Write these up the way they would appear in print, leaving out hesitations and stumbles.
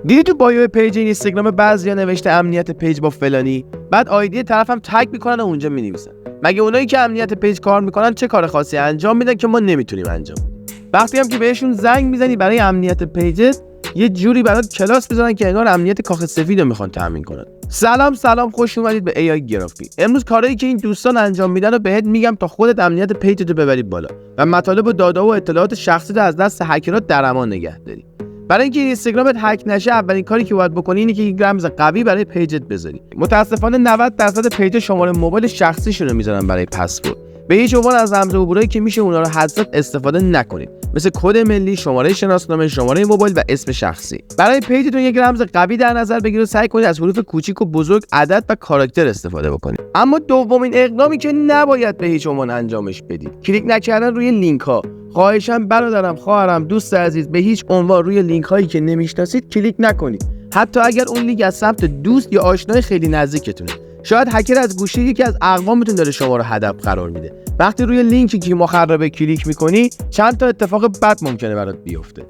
دیدی تو بایو پیج اینستاگرام بعضیا نوشته امنیت پیج با فلانی، بعد آیدی طرفم تگ میکنن و اونجا مینویسن مگه اونایی که امنیت پیج کار میکنن چه کار خاصی انجام میدن که ما نمیتونیم انجام بدیم؟ وقتی هم که بهشون زنگ میزنی برای امنیت پیجت یه جوری برات کلاس میذارن که انگار امنیت کاخ سفید رو میخوان تامین کنن. سلام خوش اومدید به AI گرافی. امروز کارهایی که این دوستان انجام میدن رو بهت میگم تا خودت امنیت پیجت رو ببری بالا و مطالب و داده و اطلاعات شخصی رو از دست هکرها در امان نگه داری. برای اینکه اینستاگرامت هک نشه اولین کاری که باید بکنی اینه که یک رمز قوی برای پیجت بذاری. متاسفانه 90% پیج شماره موبایل شخصیشون رو میذارن برای پسورد. به هیچ عنوان از رمز عبورایی که میشه اونا رو حذف استفاده نکنید، مثل کد ملی، شماره شناسنامه، شماره موبایل و اسم شخصی. برای پیجتون یک رمز قوی در نظر بگیرید و سعی کنید از حروف کوچیک و بزرگ، عدد و کاراکتر استفاده بکنید. اما دومین اقدامی که نباید به هیچ عنوان انجامش بدید، کلیک نکردن روی لینک ها. خواهشاً برادرم، خواهرم، دوست عزیز، به هیچ عنوان روی لینک هایی که نمیشناسید کلیک نکنید، حتی اگر اون لینک از سمت دوست یا آشنای خیلی نزدیکتونه. شاید هکر از گوشه یکی از اقوامتون داره شما رو هدف قرار میده. وقتی روی لینکی که مخربه کلیک میکنی چند تا اتفاق بد ممکنه برات بیفته.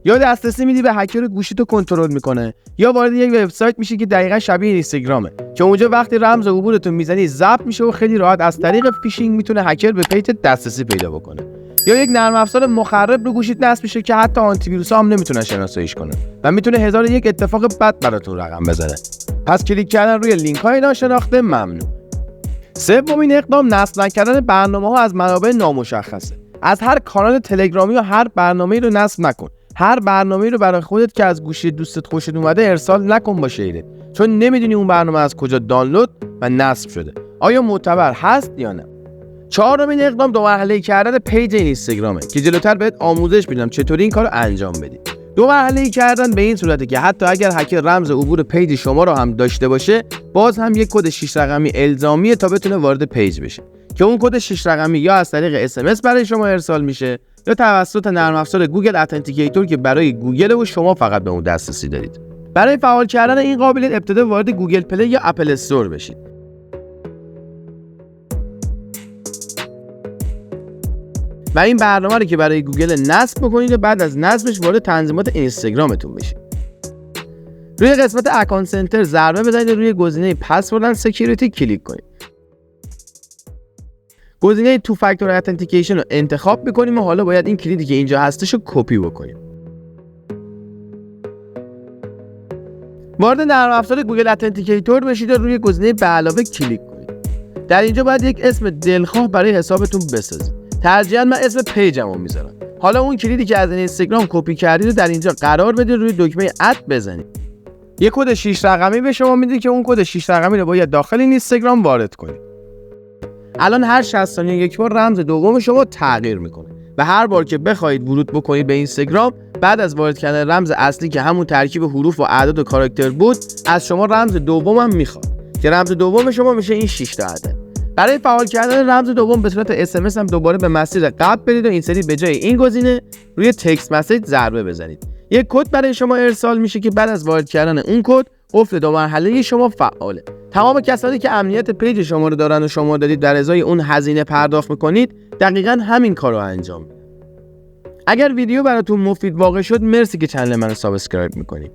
یا دسترسی میدی به هکر گوشی تو کنترل میکنه، یا وارد یک وبسایت میشی که دقیقاً شبیه اینستاگرامه که اونجا وقتی رمز عبورتون میزنی ضبط میشه و خیلی راحت از طریق فیشینگ میتونه هکر به پیجت دسترسی پیدا بکنه. یا یک نرم افزار مخرب رو گوشیت نصب میشه که حتی آنتی ویروس هم نمیتونن شناساییش کنن و میتونه 1001 اتفاق بد براتون رقم بزنه. پس کلیک کردن روی لینک های ناشناخته ممنوع. سومین اقدام نصب نکردن برنامه‌ها از منابع نامشخصه. از هر کانال تلگرامی یا هر برنامه‌ای رو نصب نکن. هر برنامه‌ای رو برای خودت که از گوشی دوستت خوشت اومده ارسال نکن با شیره، چون نمیدونی اون برنامه از کجا دانلود و نصب شده، آیا معتبر هست یا نه. چهارمین اقدام دو مرحله‌ای کردن پیج اینستاگرامه که جلوتر بهت آموزش میدم چطوری این کارو انجام بدی. دو مرحله‌ای کردن به این صورته که حتی اگر هکر رمز عبور پیج شما رو هم داشته باشه، باز هم یک کد 6 رقمی الزامیه تا بتونه وارد پیج بشه که اون کد 6 رقمی یا از طریق SMS برای شما ارسال میشه یا توسط نرم افزار گوگل اتنتیکیتور که برای گوگل و شما فقط به اون دسترسی دارید. برای فعال کردن این قابلیت ابتدا وارد گوگل پلی یا اپل استور بشید. و این برنامه رو که برای گوگل نصب بکنید و بعد از نصبش وارد تنظیمات اینستاگرامتون بشید. روی قسمت اکانت سنتر ضربه بزنید و روی گزینه پسورد اند سکیوریتی کلیک کنید. گزینه تو فاکتور اتنتیکیشن رو انتخاب می‌کنیم و حالا باید این کلیدی که اینجا هستش رو کپی بکنیم. وارد نرم افزار گوگل اتنتیکیتور بشید و روی گزینه به علاوه کلیک کنید. در اینجا باید یک اسم دلخواه برای حسابتون بسازید. ترجیحاً من اسم پیجمو میذارم. حالا اون کلیدی که از اینستاگرام کپی کردید رو در اینجا قرار بدید، روی دکمه اد بزنید. یک کد 6 رقمی به شما میده که اون کد 6 رقمی رو باید داخل اینستاگرام وارد کنید. الان هر 60 ثانیه یک بار رمز دوم شما تغییر میکنه و هر بار که بخواید ورود بکنید به اینستاگرام بعد از وارد کردن رمز اصلی که همون ترکیب حروف و اعداد و کاراکتر بود، از شما رمز دومم میخواد که رمز دوم شما میشه این 6 تا عدد. برای فعال کردن رمز دوم به صورت SMS هم دوباره به مسیر قبل برید و این سری به جای این گزینه روی تکست مسیج ضربه بزنید. یک کد برای شما ارسال میشه که بعد از وارد کردن اون کد قفل دو مرحله شما فعاله. تمام کسانی که امنیت پیج شما رو دارن و شما دارید در ازای اون هزینه پرداخت میکنید دقیقاً همین کارو انجام میدن. اگر ویدیو براتون مفید واقع شد مرسی که چنل منو سابسکرایب میکنید.